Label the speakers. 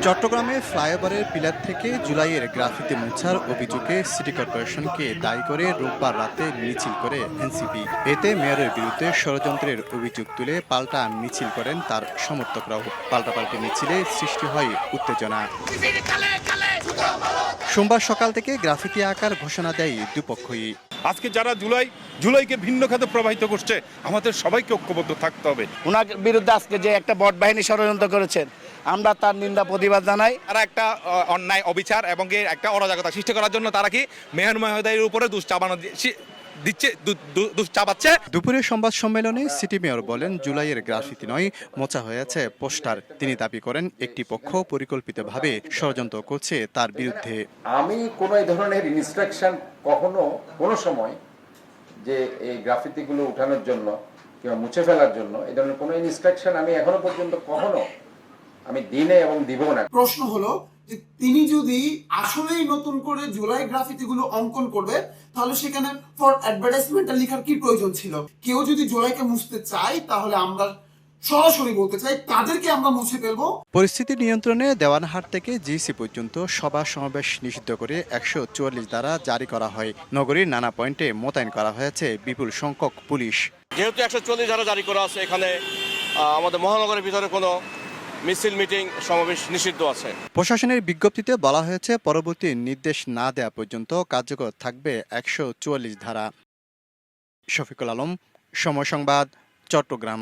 Speaker 1: চট্টগ্রামে ফ্লাইওভারের পিলার থেকে জুলাইয়ের গ্রাফিতি মোছার অভিযোগে সিটি কর্পোরেশনকে দায়ী করে রোববার রাতে মিছিল করে এনসিপি। এতে মেয়রের বিরুদ্ধে ষড়যন্ত্রের অভিযোগ তুলে পাল্টা মিছিল করেন তার সমর্থকরাও। পাল্টাপাল্টি মিছিলে সৃষ্টি হয় উত্তেজনা। সোমবার সকাল থেকে গ্রাফিতি আঁকার ঘোষণা দেয় দুপক্ষই।
Speaker 2: আজকে যারা জুলাইকে ভিন্ন খাতে প্রবাহিত করছে, আমাদের সবাইকে ঐক্যবদ্ধ থাকতে হবে।
Speaker 3: ওনার বিরুদ্ধে আজকে যে একটা বট বাহিনী ষড়যন্ত্র করেছেন, আমরা তার নিন্দা প্রতিবাদ জানাই।
Speaker 4: তারা একটা অন্যায় অবিচার এবং একটা অরাজকতা সৃষ্টি করার জন্য তারা কি মেয়র মহোদয়ের উপরে চাপাচ্ছে।
Speaker 1: দুপুরে সংবাদ সম্মেলনে সিটি মেয়র বলেন, জুলাইয়ের গ্রাফিতি নয়, মোছা হয়েছে পোস্টার। তিনি দাবি করেন একটি পক্ষ পরিকল্পিতভাবে ষড়যন্ত্র করছে তার বিরুদ্ধে।
Speaker 5: আমি কোনো এই ধরনের ইনস্ট্রাকশন কোনো সময় যে এই গ্রাফিতিগুলো উঠানোর জন্য কিংবা মুছে ফেলার জন্য এই ধরনের কোনো ইনস্ট্রাকশন আমি এখনো পর্যন্ত আমি দিনে এবং দিব না।
Speaker 6: প্রশ্ন হলো যে তিনি যদি আসলেই নতুন করে জুলাই গ্রাফিতি গুলো অঙ্কন করবে, তাহলে সেখানে ফর অ্যাডভার্টাইজমেন্টটা লেখার কি প্রয়োজন ছিল? কেউ যদি জুলাইকে মুছতে চায়, তাহলে আমরা সরাসরি বলতে চাই তাদেরকে আমরা মুছে ফেলবো।
Speaker 1: পরিস্থিতি নিয়ন্ত্রণে দেওয়ানহাট থেকে জিসি পর্যন্ত সভা সমাবেশ নিষিদ্ধ করে 144 ধারা জারি করা হয়। নগরীর নানা পয়েন্টে মোতায়েন করা হয়েছে বিপুল সংখ্যক পুলিশ।
Speaker 4: যেহেতু 140 ধারা জারি করা আছে, এখানে আমাদের মহানগরের ভিতরে কোনো মিছিল মিটিং সমাবেশ নিষিদ্ধ আছে।
Speaker 1: প্রশাসনের বিজ্ঞপ্তিতে বলা হয়েছে পরবর্তী নির্দেশ না দেওয়া পর্যন্ত কার্যকর থাকবে 144 ধারা। শফিকুল আলম, সময় সংবাদ, চট্টগ্রাম।